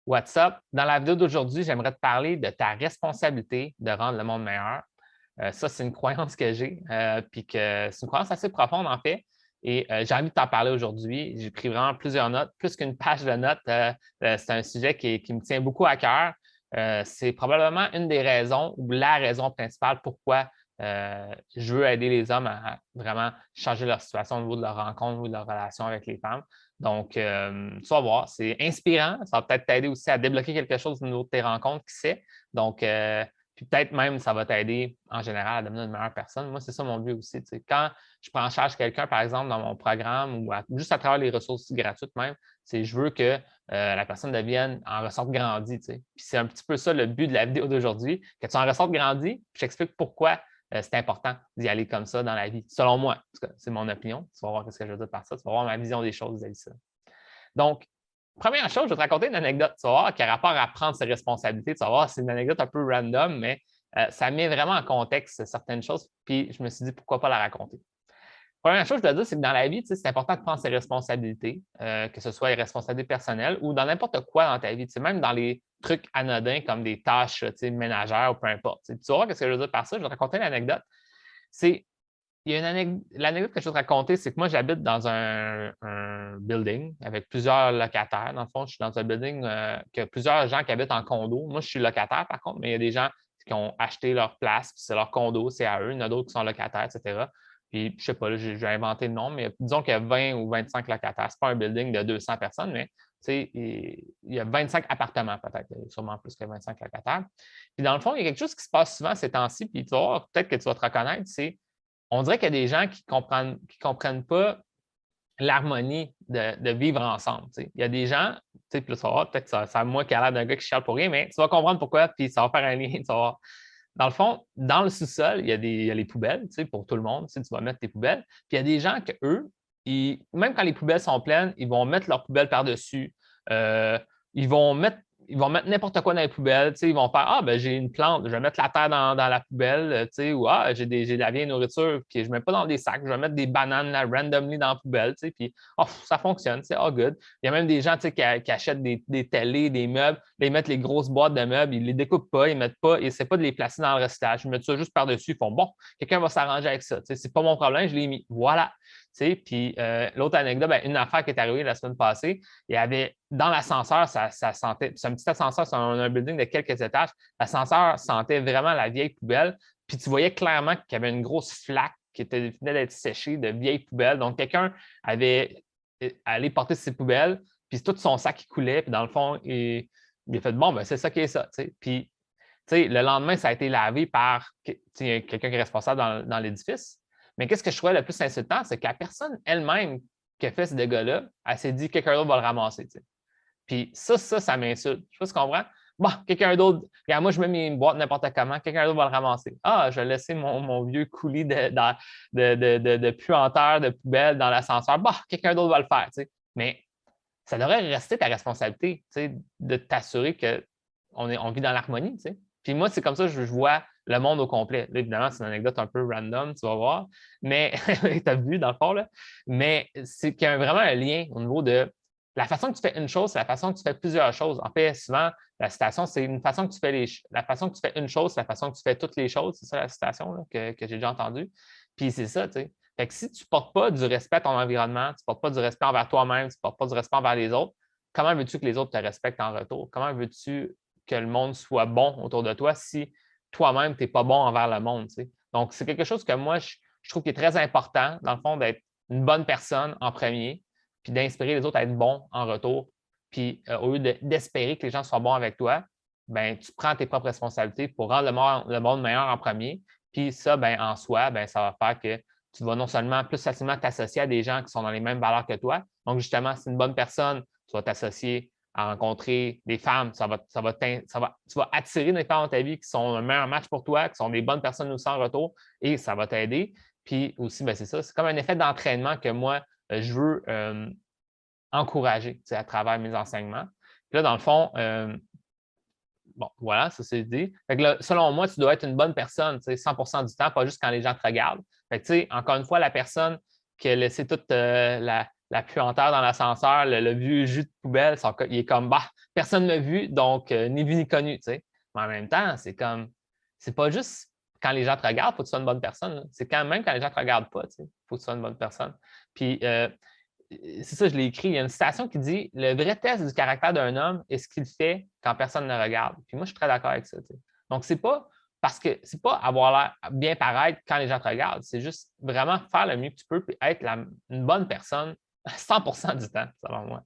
What's up? Dans la vidéo d'aujourd'hui, j'aimerais te parler de ta responsabilité de rendre le monde meilleur. Ça, c'est une croyance que j'ai, puis que c'est une croyance assez profonde en fait. Et j'ai envie de t'en parler aujourd'hui. J'ai pris vraiment plusieurs notes, plus qu'une page de notes. C'est un sujet qui me tient beaucoup à cœur. C'est probablement une des raisons ou la raison principale pourquoi je veux aider les hommes à vraiment changer leur situation au niveau de leur rencontre ou de leur relation avec les femmes. Donc, tu vas voir, c'est inspirant. Ça va peut-être t'aider aussi à débloquer quelque chose au niveau de tes rencontres, qui sait. Donc, puis peut-être même, ça va t'aider en général à devenir une meilleure personne. Moi, c'est ça mon but aussi. Tu sais. Quand je prends en charge quelqu'un, par exemple, dans mon programme ou juste à travers les ressources gratuites même, c'est je veux que la personne devienne, en ressorte grandie. Tu sais. Puis c'est un petit peu ça le but de la vidéo d'aujourd'hui, que tu en ressortes grandi. Puis je t'explique pourquoi c'est important d'y aller comme ça dans la vie. Selon moi, c'est mon opinion. Tu vas voir ce que je veux dire par ça. Tu vas voir ma vision des choses vis-à-vis de ça. Donc, première chose, je vais te raconter une anecdote. Tu vas voir qui a rapport à prendre ses responsabilités. Tu vas voir, c'est une anecdote un peu random, mais ça met vraiment en contexte certaines choses. Puis je me suis dit, pourquoi pas la raconter? Première chose, je dois dire, c'est que dans la vie, c'est important de prendre ses responsabilités, que ce soit les responsabilités personnelles ou dans n'importe quoi dans ta vie. Même dans les trucs anodins comme des tâches ménagères ou peu importe. Tu vas voir ce que je veux dire par ça. Je vais te raconter une anecdote. C'est il y a l'anecdote que je veux te raconter, c'est que moi, j'habite dans un building avec plusieurs locataires. Dans le fond, je suis dans un building qui a plusieurs gens qui habitent en condo. Moi, je suis locataire, par contre, mais il y a des gens qui ont acheté leur place, puis c'est leur condo, c'est à eux. Il y en a d'autres qui sont locataires, etc. Puis, je ne sais pas, là, j'ai inventé le nom, mais disons qu'il y a 20 ou 25 locataires. Ce n'est pas un building de 200 personnes, mais il y a 25 appartements, peut-être, sûrement plus que 25 locataires. Puis, dans le fond, il y a quelque chose qui se passe souvent ces temps-ci, puis tu vas voir, peut-être que tu vas te reconnaître, c'est on dirait qu'il y a des gens qui ne comprennent pas l'harmonie de vivre ensemble. Il y a des gens, puis là, ça va, peut-être que c'est moi qui a l'air d'un gars qui chiale pour rien, mais tu vas comprendre pourquoi, puis ça va faire un lien. Tu vas voir. Dans le fond, dans le sous-sol, il y a les poubelles pour tout le monde. Tu vas mettre tes poubelles. Puis il y a des gens que eux, même quand les poubelles sont pleines, ils vont mettre leurs poubelles par-dessus. Euh, ils vont mettre ils vont mettre n'importe quoi dans les poubelles. Ils vont faire ben, j'ai une plante, je vais mettre la terre dans la poubelle. Ou j'ai de la vieille nourriture, puis je ne mets pas dans des sacs, je vais mettre des bananes là, randomly dans la poubelle. Puis ça fonctionne, c'est good. Il y a même des gens qui achètent des télés, des meubles, ils mettent les grosses boîtes de meubles, ils ne les découpent pas, ils ne mettent pas, et c'est pas de les placer dans le recyclage. Ils mettent ça juste par-dessus, ils font bon, quelqu'un va s'arranger avec ça. C'est pas mon problème, je l'ai mis. Voilà. Puis l'autre anecdote, une affaire qui est arrivée la semaine passée, il y avait dans l'ascenseur, ça sentait, c'est un petit ascenseur, c'est un building de quelques étages, l'ascenseur sentait vraiment la vieille poubelle, puis tu voyais clairement qu'il y avait une grosse flaque qui venait d'être séchée de vieilles poubelles. Donc, quelqu'un avait allé porter ses poubelles, puis tout son sac qui coulait, puis dans le fond, il a fait bon, c'est ça qui est ça. Puis, le lendemain, ça a été lavé par quelqu'un qui est responsable dans l'édifice. Mais qu'est-ce que je trouvais le plus insultant, c'est que la personne elle-même qui a fait ce dégât-là, elle s'est dit quelqu'un d'autre va le ramasser. Puis ça m'insulte. Je sais pas si tu comprends. Bon, quelqu'un d'autre, regarde, moi, je mets mes boîtes n'importe comment, quelqu'un d'autre va le ramasser. Ah, je vais laisser mon vieux coulis de puanteur, de poubelle dans l'ascenseur. Bon, quelqu'un d'autre va le faire. Mais ça devrait rester ta responsabilité de t'assurer qu'on vit dans l'harmonie. Puis moi, c'est comme ça que je vois le monde au complet. Là, évidemment, c'est une anecdote un peu random, tu vas voir, mais tu as vu dans le fond, là. Mais c'est qu'il y a vraiment un lien au niveau de la façon que tu fais une chose, c'est la façon que tu fais plusieurs choses. En fait, souvent, la citation, c'est une façon que tu fais la façon que tu fais une chose, c'est la façon que tu fais toutes les choses. C'est ça la citation là, que j'ai déjà entendue. Puis c'est ça, tu sais. Fait que si tu ne portes pas du respect à ton environnement, tu ne portes pas du respect envers toi-même, tu ne portes pas du respect envers les autres, comment veux-tu que les autres te respectent en retour? Comment veux-tu que le monde soit bon autour de toi si toi-même, tu n'es pas bon envers le monde? Tu sais? Donc, c'est quelque chose que moi, je trouve qui est très important, dans le fond, d'être une bonne personne en premier, puis d'inspirer les autres à être bons en retour. Puis au lieu d'espérer que les gens soient bons avec toi, ben, tu prends tes propres responsabilités pour rendre le monde meilleur en premier. Puis ça, ben, en soi, ben, ça va faire que tu vas non seulement plus facilement t'associer à des gens qui sont dans les mêmes valeurs que toi. Donc, justement, si c'est une bonne personne, tu vas t'associer à rencontrer des femmes, tu vas attirer des femmes dans ta vie qui sont un meilleur match pour toi, qui sont des bonnes personnes aussi en retour, et ça va t'aider. Puis aussi, ben, c'est ça, c'est comme un effet d'entraînement que moi, je veux encourager à travers mes enseignements. Puis là, dans le fond, bon, voilà, ça c'est dit. Fait que là, selon moi, tu dois être une bonne personne 100% du temps, pas juste quand les gens te regardent. Fait que, encore une fois, la personne qui a laissé toute la puanteur dans l'ascenseur, le vieux jus de poubelle, il est comme, bah, personne ne m'a vu, donc ni vu ni connu, tu sais. Mais en même temps, c'est pas juste quand les gens te regardent, il faut que tu sois une bonne personne. C'est quand même quand les gens ne te regardent pas, il faut que tu sois une bonne personne. Puis, c'est ça, je l'ai écrit. Il y a une citation qui dit: le vrai test du caractère d'un homme est ce qu'il fait quand personne ne le regarde. Puis moi, je suis très d'accord avec ça. Donc, c'est pas parce que c'est pas avoir l'air bien paraître quand les gens te regardent. C'est juste vraiment faire le mieux que tu peux et être une bonne personne 100 du temps, selon moi.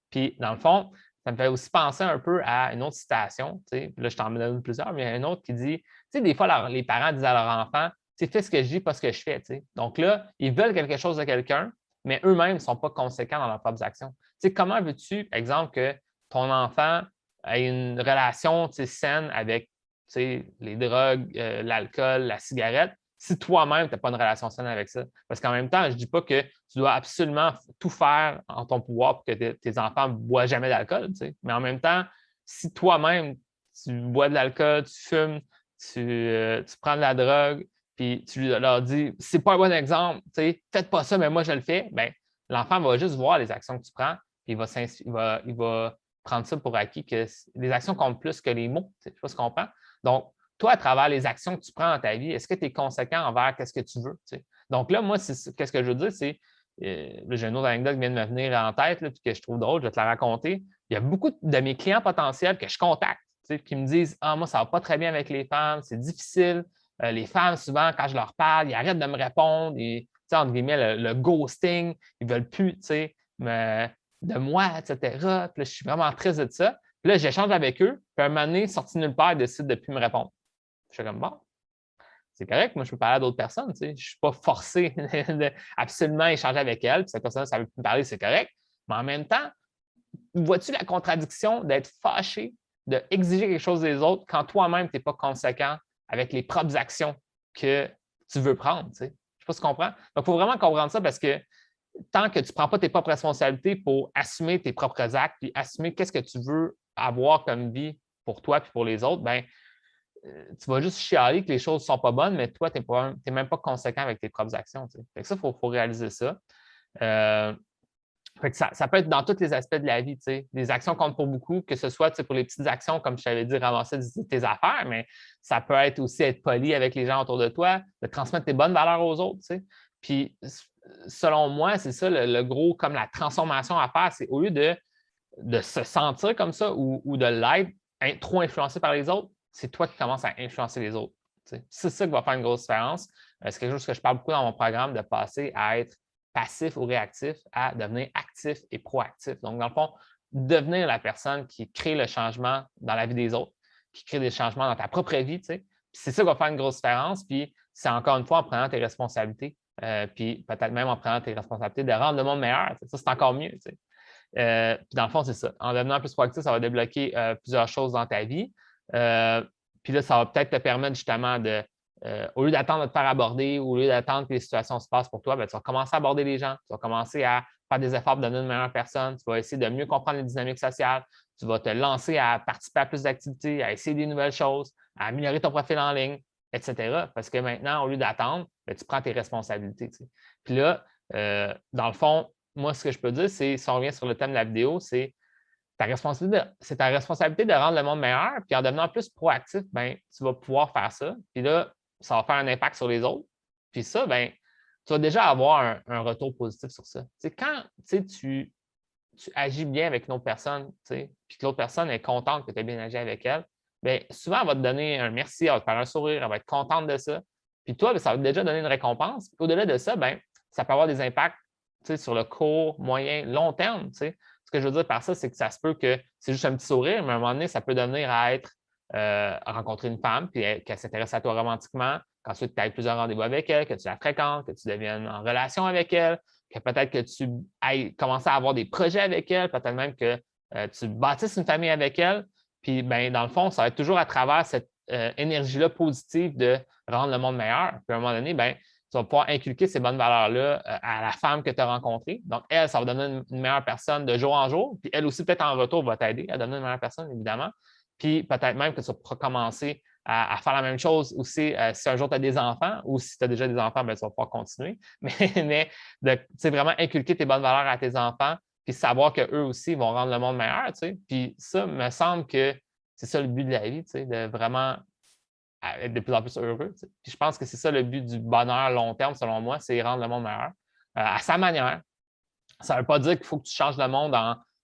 Puis, dans le fond, ça me fait aussi penser un peu à une autre citation. Là, je t'en donne plusieurs, mais il y a une autre qui dit, des fois, les parents disent à leur enfant, fais ce que je dis, pas ce que je fais. Donc là, ils veulent quelque chose de quelqu'un, mais eux-mêmes ne sont pas conséquents dans leurs propres actions. Comment veux-tu, par exemple, que ton enfant ait une relation saine avec les drogues, l'alcool, la cigarette, si toi-même, tu n'as pas une relation saine avec ça? Parce qu'en même temps, je ne dis pas que tu dois absolument tout faire en ton pouvoir pour que tes enfants ne boivent jamais d'alcool, mais en même temps, si toi-même, tu bois de l'alcool, tu fumes, tu prends de la drogue, puis tu leur dis, c'est pas un bon exemple, faites pas ça, mais moi, je le fais, bien, l'enfant va juste voir les actions que tu prends, puis il va prendre ça pour acquis que les actions comptent plus que les mots. Je ne sais pas si tu comprends. Donc, toi, à travers les actions que tu prends dans ta vie, est-ce que tu es conséquent envers ce que tu veux? Donc là, moi, qu'est-ce que je veux dire, c'est, j'ai une autre anecdote qui vient de me venir en tête, là, puis que je trouve drôle, je vais te la raconter. Il y a beaucoup de mes clients potentiels que je contacte, qui me disent: ah, moi, ça ne va pas très bien avec les femmes, c'est difficile. Les femmes, souvent, quand je leur parle, ils arrêtent de me répondre. Entre guillemets, le ghosting, ils ne veulent plus de moi, etc. Puis là, je suis vraiment triste de ça. Puis là, j'échange avec eux, puis à un moment donné, sorti nulle part, ils décident de ne plus me répondre. Je suis comme, bon, c'est correct, moi, je peux parler à d'autres personnes. Je ne suis pas forcé d'absolument échanger avec elles, puis cette personne, ça veut plus me parler, c'est correct. Mais en même temps, vois-tu la contradiction d'être fâché, d'exiger quelque chose des autres quand toi-même, tu n'es pas conséquent avec les propres actions que tu veux prendre? Je ne sais pas si tu comprends. Donc, il faut vraiment comprendre ça parce que tant que tu ne prends pas tes propres responsabilités pour assumer tes propres actes, puis assumer qu'est-ce que tu veux avoir comme vie pour toi et pour les autres, bien, tu vas juste chialer que les choses ne sont pas bonnes, mais toi, tu n'es même pas conséquent avec tes propres actions. Fait que ça, il faut réaliser ça. Fait que ça peut être dans tous les aspects de la vie. Les actions comptent pour beaucoup, que ce soit pour les petites actions, comme je t'avais dit, ramasser tes affaires, mais ça peut être aussi être poli avec les gens autour de toi, de transmettre tes bonnes valeurs aux autres. Puis, selon moi, c'est ça le gros, comme la transformation à faire, c'est au lieu de se sentir comme ça ou de l'être trop influencé par les autres, c'est toi qui commences à influencer les autres. C'est ça qui va faire une grosse différence. C'est quelque chose que je parle beaucoup dans mon programme, de passer à être passif ou réactif à devenir actif et proactif. Donc, dans le fond, devenir la personne qui crée le changement dans la vie des autres, qui crée des changements dans ta propre vie. C'est ça qui va faire une grosse différence. Puis, c'est encore une fois en prenant tes responsabilités. Puis, peut-être même en prenant tes responsabilités de rendre le monde meilleur. Ça, c'est encore mieux. Puis, dans le fond, c'est ça. En devenant plus proactif, ça va débloquer plusieurs choses dans ta vie. Puis là, ça va peut-être te permettre justement au lieu d'attendre de te faire aborder, au lieu d'attendre que les situations se passent pour toi, bien, tu vas commencer à aborder les gens, tu vas commencer à faire des efforts pour devenir une meilleure personne, tu vas essayer de mieux comprendre les dynamiques sociales, tu vas te lancer à participer à plus d'activités, à essayer des nouvelles choses, à améliorer ton profil en ligne, etc. Parce que maintenant, au lieu d'attendre, bien, tu prends tes responsabilités. Puis là, dans le fond, moi, ce que je peux dire, c'est, si on revient sur le thème de la vidéo, c'est ta responsabilité de rendre le monde meilleur, puis en devenant plus proactif, bien, tu vas pouvoir faire ça. Puis là, ça va faire un impact sur les autres. Puis ça, bien, tu vas déjà avoir un retour positif sur ça. Quand tu agis bien avec une autre personne, puis que l'autre personne est contente que tu aies bien agi avec elle, bien, souvent, elle va te donner un merci, elle va te faire un sourire, elle va être contente de ça. Puis toi, bien, ça va te déjà donner une récompense. Puis au-delà de ça, bien, ça peut avoir des impacts sur le court, moyen, long terme. Ce que je veux dire par ça, c'est que ça se peut que c'est juste un petit sourire, mais à un moment donné, ça peut devenir à être rencontrer une femme, puis qu'elle s'intéresse à toi romantiquement, qu'ensuite tu aies plusieurs rendez-vous avec elle, que tu la fréquentes, que tu deviennes en relation avec elle, que peut-être que tu ailles commencer à avoir des projets avec elle, peut-être même que tu bâtisses une famille avec elle. Puis, ben, dans le fond, ça va être toujours à travers cette énergie-là positive de rendre le monde meilleur. Puis, à un moment donné, ben, tu vas pouvoir inculquer ces bonnes valeurs-là à la femme que tu as rencontrée. Donc, elle, ça va donner une meilleure personne de jour en jour. Puis, elle aussi, peut-être en retour, va t'aider à devenir une meilleure personne, évidemment. Puis, peut-être même que tu vas commencer à faire la même chose aussi si un jour tu as des enfants ou si tu as déjà des enfants, ben, tu vas pouvoir continuer. Mais de vraiment inculquer tes bonnes valeurs à tes enfants puis savoir qu'eux aussi vont rendre le monde meilleur. Tu sais. Puis ça, me semble que c'est ça le but de la vie, tu sais, de vraiment être de plus en plus heureux. Tu sais. Puis je pense que c'est ça le but du bonheur long terme, selon moi, c'est rendre le monde meilleur à sa manière. Ça ne veut pas dire qu'il faut que tu changes le monde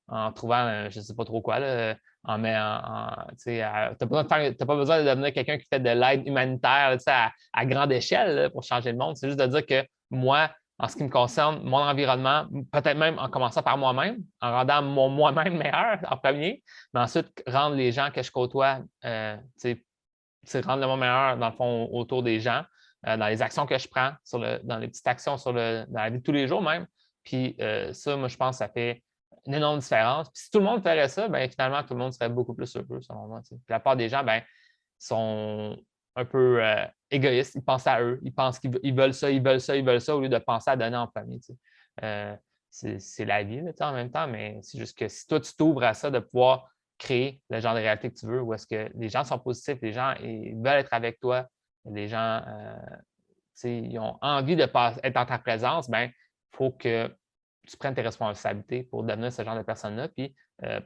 en trouvant, je ne sais pas trop quoi, là, tu n'as pas besoin de devenir quelqu'un qui fait de l'aide humanitaire là, à grande échelle là, pour changer le monde. C'est juste de dire que moi, en ce qui me concerne, mon environnement, peut-être même en commençant par moi-même, en rendant moi-même meilleur en premier, mais ensuite rendre les gens que je côtoie, rendre le monde meilleur, dans le fond, autour des gens, dans les actions que je prends, dans les petites actions dans la vie de tous les jours même. Puis ça, moi, je pense que ça fait une énorme différence. Puis si tout le monde ferait ça, bien, finalement, tout le monde serait beaucoup plus heureux, selon moi. Puis la part des gens, bien, sont un peu égoïstes. Ils pensent à eux. Ils pensent qu'ils veulent ça, ils veulent ça, ils veulent ça, au lieu de penser à donner en premier. C'est la vie, là, en même temps, mais c'est juste que si toi, tu t'ouvres à ça, de pouvoir créer le genre de réalité que tu veux, où est-ce que les gens sont positifs, les gens ils veulent être avec toi, les gens ils ont envie être en ta présence, bien, il faut que tu prennes tes responsabilités pour devenir ce genre de personne-là, puis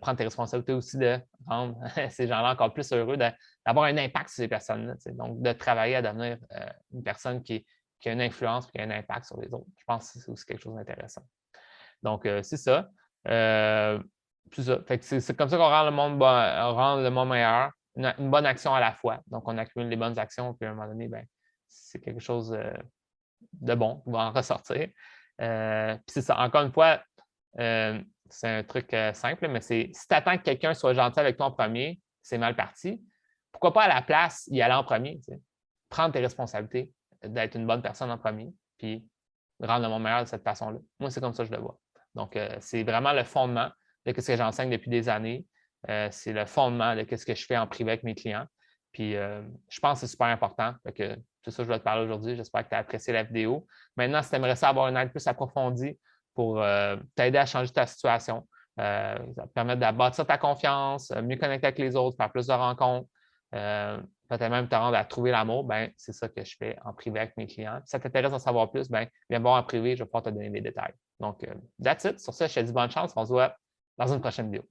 prendre tes responsabilités aussi de rendre ces gens-là encore plus heureux, d'avoir un impact sur ces personnes-là. Donc, de travailler à devenir une personne qui a une influence, qui a un impact sur les autres. Je pense que c'est aussi quelque chose d'intéressant. Donc, c'est ça. C'est comme ça qu'on rend le monde meilleur, une bonne action à la fois. Donc, on accumule les bonnes actions, puis à un moment donné, ben, c'est quelque chose de bon qui va en ressortir. Puis c'est ça. Encore une fois, c'est un truc simple, mais si tu attends que quelqu'un soit gentil avec toi en premier, c'est mal parti. Pourquoi pas à la place y aller en premier? T'sais? Prendre tes responsabilités, d'être une bonne personne en premier, puis rendre le monde meilleur de cette façon-là. Moi, c'est comme ça que je le vois. Donc, c'est vraiment le fondement de ce que j'enseigne depuis des années. C'est le fondement de ce que je fais en privé avec mes clients. Puis, je pense que c'est super important. C'est ça que je vais te parler aujourd'hui. J'espère que tu as apprécié la vidéo. Maintenant, si tu aimerais ça avoir une aide plus approfondie pour t'aider à changer ta situation, ça va te permettre de bâtir ta confiance, mieux connecter avec les autres, faire plus de rencontres, peut-être même te rendre à trouver l'amour, ben, c'est ça que je fais en privé avec mes clients. Si ça t'intéresse d'en savoir plus, ben, viens me voir en privé, je vais pouvoir te donner des détails. Donc, that's it. Sur ça, je te dis bonne chance. On se voit dans une prochaine vidéo.